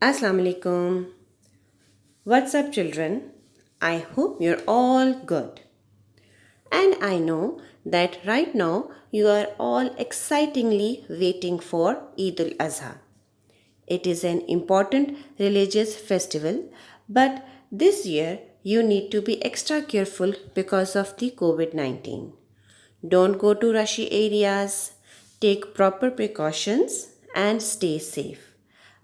Assalamu alaikum. What's up, children? I hope you're all good. And I know that right now you are all excitingly waiting for Eid al Azha. It is an important religious festival, but this year you need to be extra careful because of the COVID 19. Don't go to rushy areas, take proper precautions, and stay safe.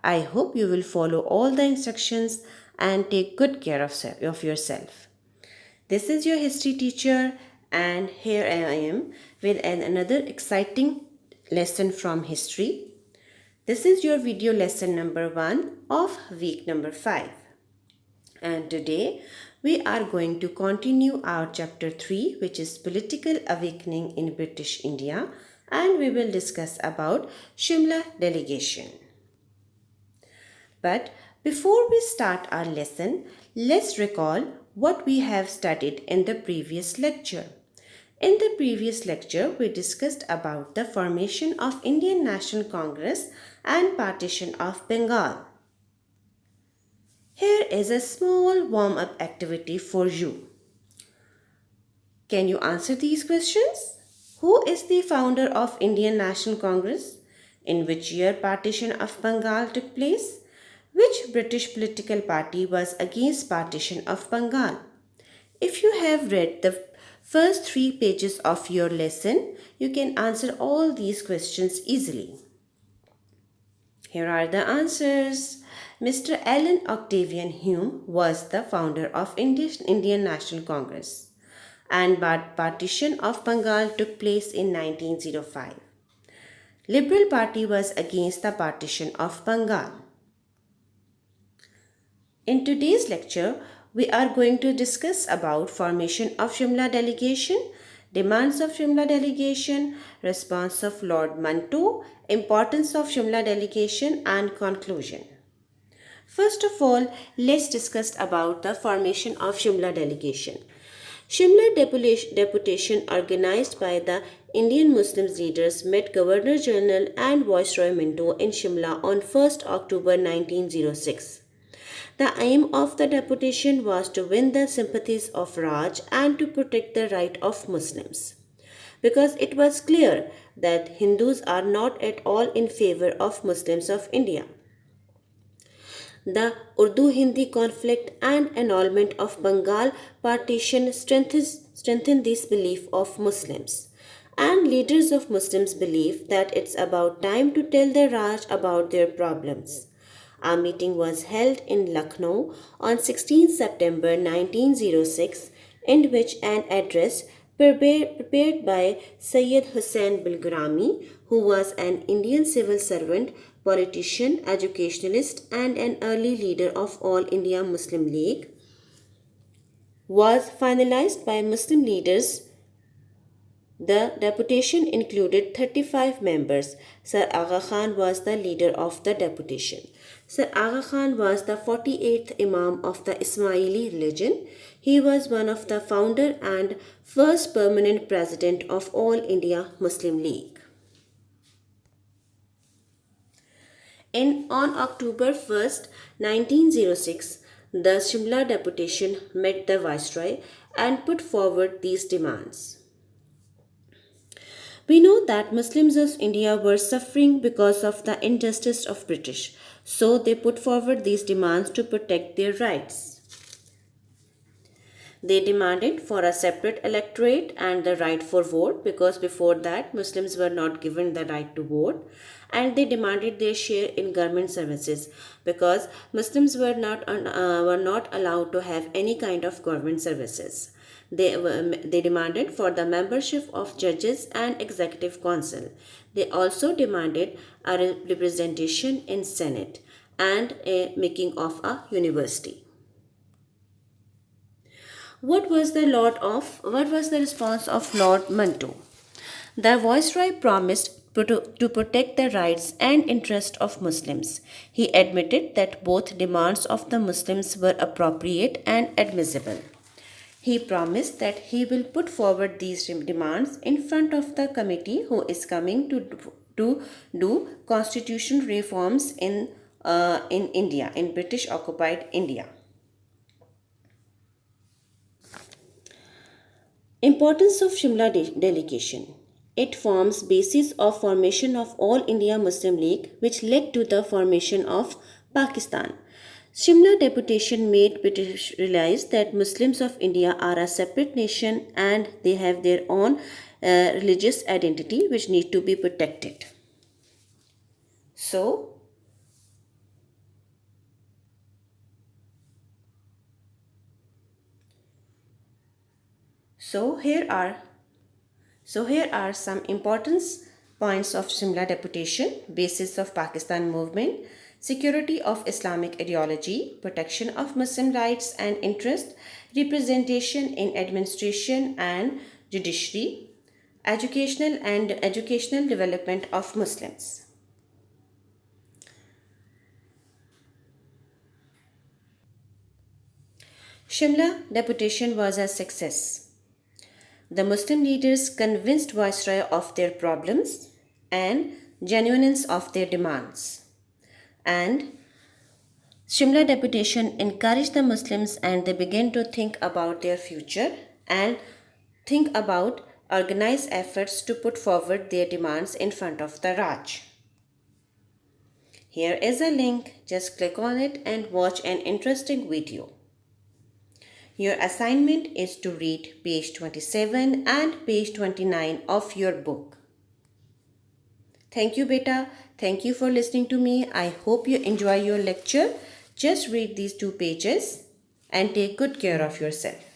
I hope you will follow all the instructions and take good care of yourself. This is your history teacher, and here I am with another exciting lesson from history. This is your video lesson number 1 of week number 5. And today we are going to continue our chapter 3, which is Political Awakening in British India, and we will discuss about Shimla delegation. But before we start our lesson, let's recall what we have studied in the previous lecture. In the previous lecture, we discussed about the formation of Indian National Congress and partition of Bengal. Here is a small warm-up activity for you. Can you answer these questions? Who is the founder of Indian National Congress? In which year partition of Bengal took place? Which British political party was against partition of Bengal? If you have read the first 3 pages of your lesson, you can answer all these questions easily. Here are the answers. Mr. Allen Octavian Hume was the founder of Indian National Congress, and partition of Bengal took place in 1905. Liberal Party was against the partition of Bengal. In today's lecture, we are going to discuss about formation of Shimla delegation, demands of Shimla delegation, response of Lord Manto, importance of Shimla delegation, and conclusion. First of all, let's discuss about the formation of Shimla delegation. Shimla deputation organized by the Indian Muslim leaders met Governor General and Viceroy Minto in Shimla on 1st October 1906. The aim of the deputation was to win the sympathies of Raj and to protect the right of Muslims. Because it was clear that Hindus are not at all in favor of Muslims of India. The Urdu-Hindi conflict and annulment of Bengal partition strengthened this belief of Muslims. And leaders of Muslims believe that it's about time to tell the Raj about their problems. A meeting was held in Lucknow on 16 September 1906, in which an address prepared by Sayyid Hussain Bilgrami, who was an Indian civil servant, politician, educationalist, and an early leader of All India Muslim League, was finalized by Muslim leaders. The deputation included 35 members. Sir Aga Khan was the leader of the deputation. Sir Aga Khan was the 48th Imam of the Ismaili religion. He was one of the founder and first permanent president of All India Muslim League. On October 1st, 1906, the Shimla deputation met the Viceroy and put forward these demands. We know that Muslims of India were suffering because of the injustice of British, so they put forward these demands to protect their rights. They demanded for a separate electorate and the right for vote, because before that Muslims were not given the right to vote, and they demanded their share in government services, because Muslims were not allowed to have any kind of government services. They demanded for the membership of judges and executive council. They also demanded a representation in Senate and a making of a university. What was the response of Lord Manto? The Viceroy promised to protect the rights and interests of Muslims. He admitted that both demands of the Muslims were appropriate and admissible. He promised that he will put forward these demands in front of the committee who is coming to do constitutional reforms in in India, in British occupied India. Importance of Shimla delegation. It forms basis of formation of All India Muslim League, which led to the formation of Pakistan. Shimla deputation made British realize that Muslims of India are a separate nation and they have their own religious identity which need to be protected. So, so here are So here are some important points of Simla Deputation, basis of Pakistan movement, security of Islamic ideology, protection of Muslim rights and interest, representation in administration and judiciary, educational development of Muslims. Shimla Deputation was a success. The Muslim leaders convinced Viceroy of their problems and genuineness of their demands. And Shimla deputation encouraged the Muslims and they began to think about their future and think about organized efforts to put forward their demands in front of the Raj. Here is a link, just click on it and watch an interesting video. Your assignment is to read page 27 and page 29 of your book. Thank you, beta. Thank you for listening to me. I hope you enjoy your lecture. Just read these 2 pages and take good care of yourself.